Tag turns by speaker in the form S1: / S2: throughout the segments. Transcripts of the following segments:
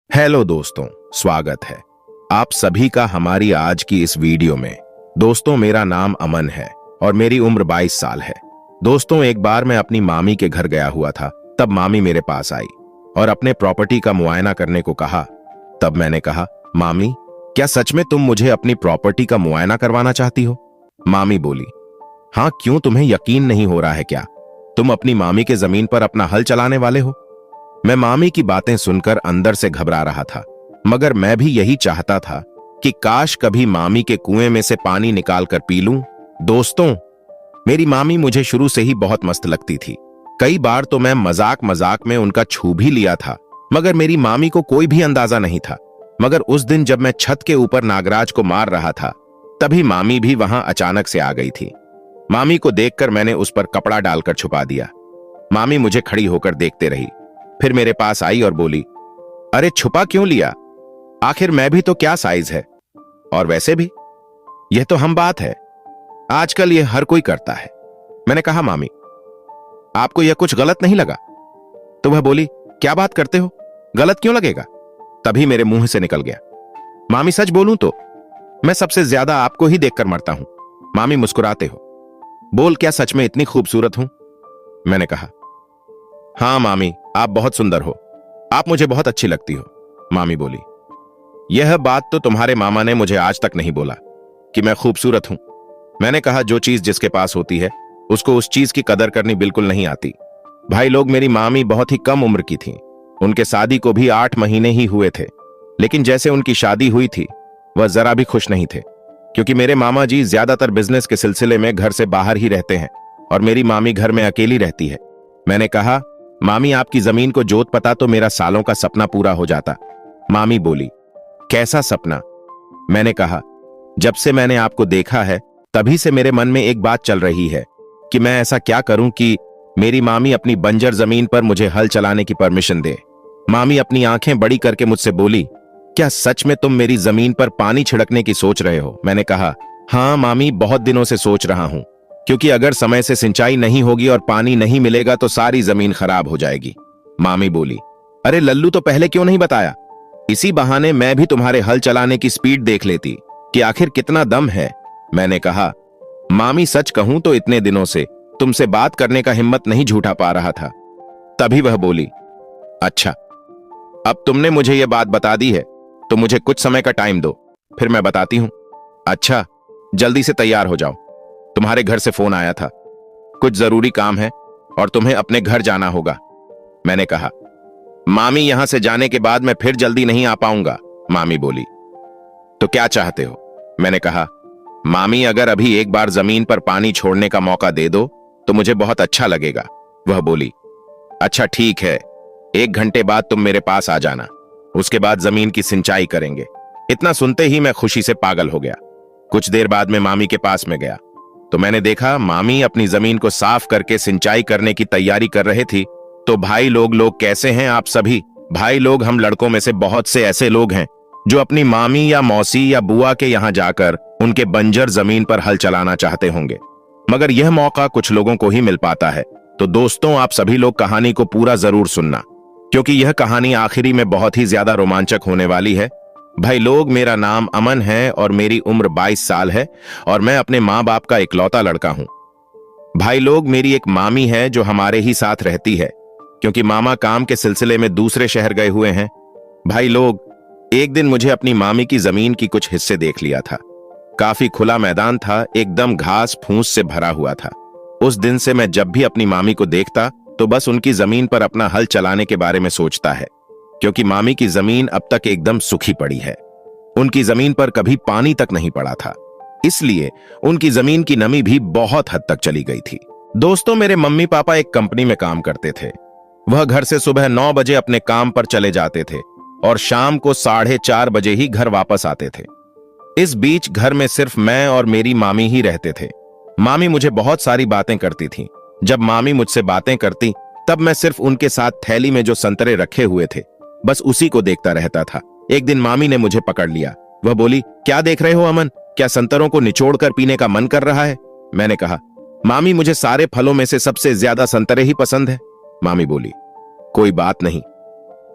S1: Hello दोस्तों, स्वागत है आप सभी का हमारी आज की इस वीडियो में। दोस्तों, मेरा नाम अमन है और मेरी उम्र 22 साल है। दोस्तों, एक बार मैं अपनी मामी के घर गया हुआ था। तब मामी मेरे पास आई और अपने प्रॉपर्टी का मुआयना करने को कहा। तब मैंने कहा, मामी, क्या सच में तुम मुझे अपनी प्रॉपर्टी का मुआयना करवाना चाहती हो? मामी बोली, हाँ, क्यों, तुम्हें यकीन नहीं हो रहा है क्या? तुम अपनी मामी के जमीन पर अपना हल चलाने वाले हो। मैं मामी की बातें सुनकर अंदर से घबरा रहा था, मगर मैं भी यही चाहता था कि काश कभी मामी के कुएं में से पानी निकालकर पी लूं। दोस्तों, मेरी मामी मुझे शुरू से ही बहुत मस्त लगती थी। कई बार तो मैं मजाक मजाक में उनका छू भी लिया था, मगर मेरी मामी को कोई भी अंदाजा नहीं था। मगर उस दिन जब मैं छत के ऊपर नागराज को मार रहा था, तभी मामी भी वहां अचानक से आ गई थी। मामी को देखकर मैंने उस पर कपड़ा डालकर छुपा दिया। मामी मुझे खड़ी होकर देखते रही, फिर मेरे पास आई और बोली, अरे छुपा क्यों लिया? आखिर मैं भी तो क्या साइज है, और वैसे भी यह तो हम बात है, आजकल यह हर कोई करता है। मैंने कहा, मामी, आपको यह कुछ गलत नहीं लगा? तो वह बोली, क्या बात करते हो, गलत क्यों लगेगा? तभी मेरे मुंह से निकल गया, मामी, सच बोलूं तो मैं सबसे ज्यादा आपको ही देखकर मरता हूं। मामी मुस्कुराते हो, बोल, क्या सच में इतनी खूबसूरत हूं? मैंने कहा, हाँ मामी, आप बहुत सुंदर हो, आप मुझे बहुत अच्छी लगती हो। मामी बोली, यह बात तो तुम्हारे मामा ने मुझे आज तक नहीं बोला कि मैं खूबसूरत हूं। मैंने कहा, जो चीज जिसके पास होती है उसको उस चीज की कदर करनी बिल्कुल नहीं आती। भाई लोग, मेरी मामी बहुत ही कम उम्र की थी। उनके शादी को भी 8 महीने ही हुए थे, लेकिन जैसे उनकी शादी हुई थी वह जरा भी खुश नहीं थे, क्योंकि मेरे मामा जी ज्यादातर बिजनेस के सिलसिले में घर से बाहर ही रहते हैं और मेरी मामी घर में अकेली रहती है। मैंने कहा, मामी, आपकी जमीन को जोत पता तो मेरा सालों का सपना पूरा हो जाता। मामी बोली, कैसा सपना? मैंने कहा, जब से मैंने आपको देखा है तभी से मेरे मन में एक बात चल रही है कि मैं ऐसा क्या करूं कि मेरी मामी अपनी बंजर जमीन पर मुझे हल चलाने की परमिशन दे। मामी अपनी आंखें बड़ी करके मुझसे बोली, क्या सच में तुम मेरी जमीन पर पानी छिड़कने की सोच रहे हो? मैंने कहा, हाँ मामी, बहुत दिनों से सोच रहा हूं, क्योंकि अगर समय से सिंचाई नहीं होगी और पानी नहीं मिलेगा तो सारी जमीन खराब हो जाएगी। मामी बोली, अरे लल्लू, तो पहले क्यों नहीं बताया? इसी बहाने मैं भी तुम्हारे हल चलाने की स्पीड देख लेती कि आखिर कितना दम है। मैंने कहा, मामी, सच कहूं तो इतने दिनों से तुमसे बात करने का हिम्मत नहीं झूठा पा रहा था। तभी वह बोली, अच्छा, अब तुमने मुझे यह बात बता दी है तो मुझे कुछ समय का टाइम दो, फिर मैं बताती हूं। अच्छा, जल्दी से तैयार हो जाओ, तुम्हारे घर से फोन आया था, कुछ जरूरी काम है और तुम्हें अपने घर जाना होगा। मैंने कहा, मामी, यहां से जाने के बाद मैं फिर जल्दी नहीं आ पाऊंगा। मामी बोली, तो क्या चाहते हो? मैंने कहा, मामी, अगर अभी एक बार जमीन पर पानी छोड़ने का मौका दे दो तो मुझे बहुत अच्छा लगेगा। वह बोली, अच्छा ठीक है, 1 घंटे बाद तुम मेरे पास आ जाना, उसके बाद जमीन की सिंचाई करेंगे। इतना सुनते ही मैं खुशी से पागल हो गया। कुछ देर बाद मैं मामी के पास में गया तो मैंने देखा मामी अपनी जमीन को साफ करके सिंचाई करने की तैयारी कर रहे थी। तो भाई लोग कैसे हैं आप सभी? भाई लोग, हम लड़कों में से बहुत से ऐसे लोग हैं जो अपनी मामी या मौसी या बुआ के यहां जाकर उनके बंजर जमीन पर हल चलाना चाहते होंगे, मगर यह मौका कुछ लोगों को ही मिल पाता है। तो दोस्तों, आप सभी लोग कहानी को पूरा जरूर सुनना, क्योंकि यह कहानी आखिरी में बहुत ही ज्यादा रोमांचक होने वाली है। भाई लोग, मेरा नाम अमन है और मेरी उम्र 22 साल है और मैं अपने माँ बाप का इकलौता लड़का हूं। भाई लोग, मेरी एक मामी है जो हमारे ही साथ रहती है, क्योंकि मामा काम के सिलसिले में दूसरे शहर गए हुए हैं। भाई लोग, एक दिन मुझे अपनी मामी की जमीन की कुछ हिस्से देख लिया था। काफी खुला मैदान था, एकदम घास फूस से भरा हुआ था। उस दिन से मैं जब भी अपनी मामी को देखता तो बस उनकी जमीन पर अपना हल चलाने के बारे में सोचता है, क्योंकि मामी की जमीन अब तक एकदम सूखी पड़ी है। उनकी जमीन पर कभी पानी तक नहीं पड़ा था, इसलिए उनकी जमीन की नमी भी बहुत हद तक चली गई थी। दोस्तों, मेरे मम्मी पापा एक कंपनी में काम करते थे। वह घर से सुबह 9 बजे अपने काम पर चले जाते थे और शाम को 4:30 बजे ही घर वापस आते थे। इस बीच घर में सिर्फ मैं और मेरी मामी ही रहते थे। मामी मुझे बहुत सारी बातें करती थी। जब मामी मुझसे बातें करती तब मैं सिर्फ उनके साथ थैली में जो संतरे रखे हुए थे बस उसी को देखता रहता था। एक दिन मामी ने मुझे पकड़ लिया। वह बोली, क्या देख रहे हो अमन, क्या संतरों को निचोड़कर पीने का मन कर रहा है? मैंने कहा, मामी, मुझे सारे फलों में से सबसे ज्यादा संतरे ही पसंद है। मामी बोली, कोई बात नहीं,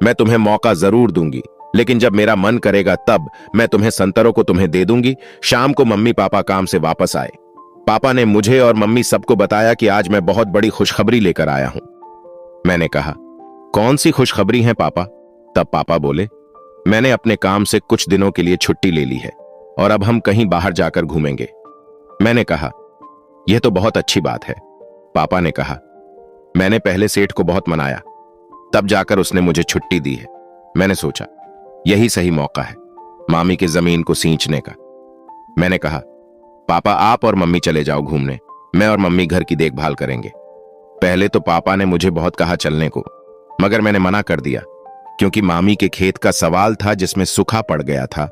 S1: मैं तुम्हें मौका जरूर दूंगी, लेकिन जब मेरा मन करेगा तब मैं तुम्हें संतरों को तुम्हें दे दूंगी। शाम को मम्मी पापा काम से वापस आए। पापा ने मुझे और मम्मी सबको बताया कि आज मैं बहुत बड़ी खुशखबरी लेकर आया हूं। मैंने कहा, कौन सी खुशखबरी है पापा? तब पापा बोले, मैंने अपने काम से कुछ दिनों के लिए छुट्टी ले ली है और अब हम कहीं बाहर जाकर घूमेंगे। मैंने कहा, यह तो बहुत अच्छी बात है। पापा ने कहा, मैंने पहले सेठ को बहुत मनाया, तब जाकर उसने मुझे छुट्टी दी है। मैंने सोचा यही सही मौका है मामी की जमीन को सींचने का। मैंने कहा, पापा आप और मम्मी चले जाओ घूमने, मैं और मम्मी घर की देखभाल करेंगे। पहले तो पापा ने मुझे बहुत कहा चलने को, मगर मैंने मना कर दिया क्योंकि मामी के खेत का सवाल था जिसमें सूखा पड़ गया था।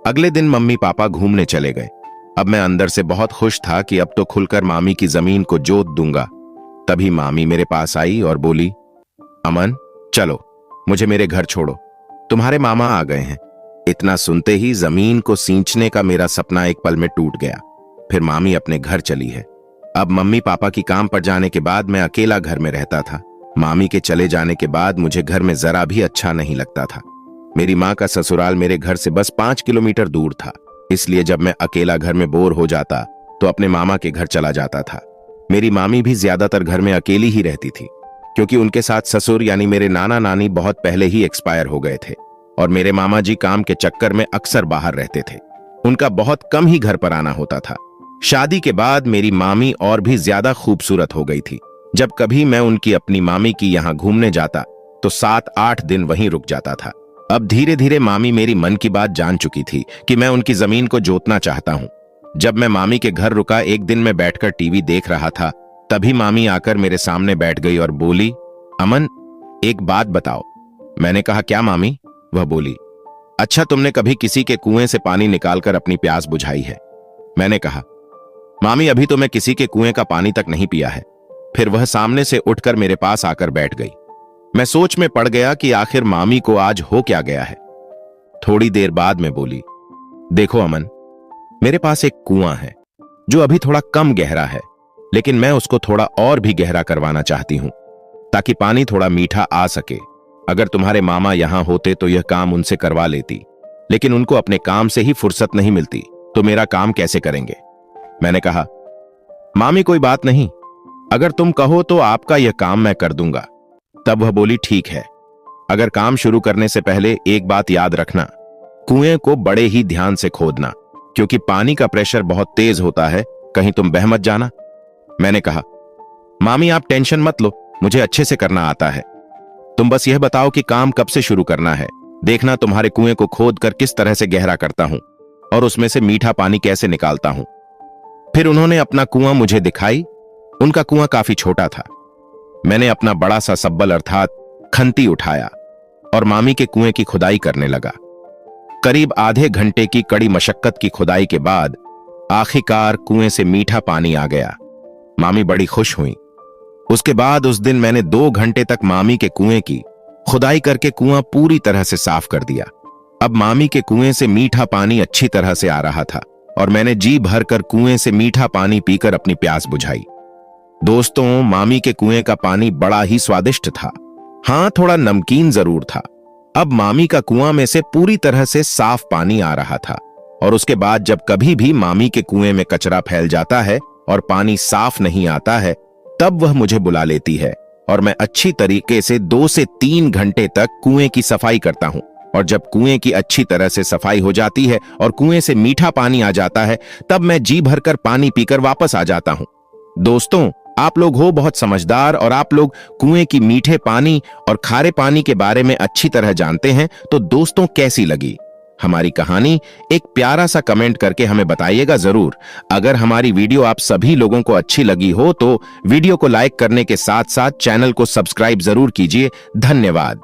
S1: अगले दिन मम्मी पापा घूमने चले गए। अब मैं अंदर से बहुत खुश था कि अब तो खुलकर मामी की जमीन को जोत दूंगा। तभी मामी मेरे पास आई और बोली, अमन चलो, मुझे मेरे घर छोड़ो, तुम्हारे मामा आ गए हैं। इतना सुनते ही जमीन को सींचने का मेरा सपना एक पल में टूट गया। फिर मामी अपने घर चली है। अब मम्मी पापा की काम पर जाने के बाद मैं अकेला घर में रहता था। मामी के चले जाने के बाद मुझे घर में जरा भी अच्छा नहीं लगता था। मेरी माँ का ससुराल मेरे घर से बस 5 किलोमीटर दूर था, इसलिए जब मैं अकेला घर में बोर हो जाता तो अपने मामा के घर चला जाता था। मेरी मामी भी ज्यादातर घर में अकेली ही रहती थी क्योंकि उनके साथ ससुर यानी मेरे नाना नानी बहुत पहले ही एक्सपायर हो गए थे और मेरे मामा जी काम के चक्कर में अक्सर बाहर रहते थे। उनका बहुत कम ही घर पर आना होता था। शादी के बाद मेरी मामी और भी ज्यादा खूबसूरत हो गई थी। जब कभी मैं उनकी अपनी मामी की यहाँ घूमने जाता तो 7-8 दिन वहीं रुक जाता था। अब धीरे धीरे मामी मेरी मन की बात जान चुकी थी कि मैं उनकी जमीन को जोतना चाहता हूँ। जब मैं मामी के घर रुका, एक दिन मैं बैठकर टीवी देख रहा था, तभी मामी आकर मेरे सामने बैठ गई और बोली, अमन एक बात बताओ। मैंने कहा, क्या मामी? वह बोली, अच्छा तुमने कभी किसी के कुएं से पानी निकालकर अपनी प्यास बुझाई है? मैंने कहा, मामी अभी तो मैं किसी के कुएं का पानी तक नहीं पिया है। फिर वह सामने से उठकर मेरे पास आकर बैठ गई। मैं सोच में पड़ गया कि आखिर मामी को आज हो क्या गया है। थोड़ी देर बाद में बोली, देखो अमन, मेरे पास एक कुआं है जो अभी थोड़ा कम गहरा है, लेकिन मैं उसको थोड़ा और भी गहरा करवाना चाहती हूं ताकि पानी थोड़ा मीठा आ सके। अगर तुम्हारे मामा यहां होते तो यह काम उनसे करवा लेती, लेकिन उनको अपने काम से ही फुर्सत नहीं मिलती, तो मेरा काम कैसे करेंगे? मैंने कहा, मामी कोई बात नहीं, अगर तुम कहो तो आपका यह काम मैं कर दूंगा। तब वह बोली, ठीक है, अगर काम शुरू करने से पहले एक बात याद रखना, कुएं को बड़े ही ध्यान से खोदना क्योंकि पानी का प्रेशर बहुत तेज होता है, कहीं तुम बह मत जाना। मैंने कहा, मामी आप टेंशन मत लो, मुझे अच्छे से करना आता है। तुम बस यह बताओ कि काम कब से शुरू करना है, देखना तुम्हारे कुएं को खोदकर किस तरह से गहरा करता हूं और उसमें से मीठा पानी कैसे निकालता हूं। फिर उन्होंने अपना कुआं मुझे दिखाई। उनका कुआं काफी छोटा था। मैंने अपना बड़ा सा सब्बल अर्थात खंती उठाया और मामी के कुएं की खुदाई करने लगा। करीब आधे घंटे की कड़ी मशक्कत की खुदाई के बाद आखिरकार कुएं से मीठा पानी आ गया। मामी बड़ी खुश हुई। उसके बाद उस दिन मैंने 2 घंटे तक मामी के कुएं की खुदाई करके कुआं पूरी तरह से साफ कर दिया। अब मामी के कुएं से मीठा पानी अच्छी तरह से आ रहा था और मैंने जी भरकर कुएं से मीठा पानी पीकर अपनी प्यास बुझाई। दोस्तों, मामी के कुएं का पानी बड़ा ही स्वादिष्ट था। हां, थोड़ा नमकीन जरूर था। अब मामी का कुआं में से पूरी तरह से साफ पानी आ रहा था और उसके बाद जब कभी भी मामी के कुएं में कचरा फैल जाता है और पानी साफ नहीं आता है, तब वह मुझे बुला लेती है और मैं अच्छी तरीके से 2 से 3 घंटे तक कुएं की सफाई करता हूं। और जब कुएं की अच्छी तरह से सफाई हो जाती है और कुएं से मीठा पानी आ जाता है, तब मैं जी भरकर पानी पीकर वापस आ जाता हूं। दोस्तों, आप लोग हो बहुत समझदार और आप लोग कुएं की मीठे पानी और खारे पानी के बारे में अच्छी तरह जानते हैं। तो दोस्तों, कैसी लगी हमारी कहानी? एक प्यारा सा कमेंट करके हमें बताइएगा जरूर। अगर हमारी वीडियो आप सभी लोगों को अच्छी लगी हो तो वीडियो को लाइक करने के साथ साथ चैनल को सब्सक्राइब जरूर कीजिए। धन्यवाद।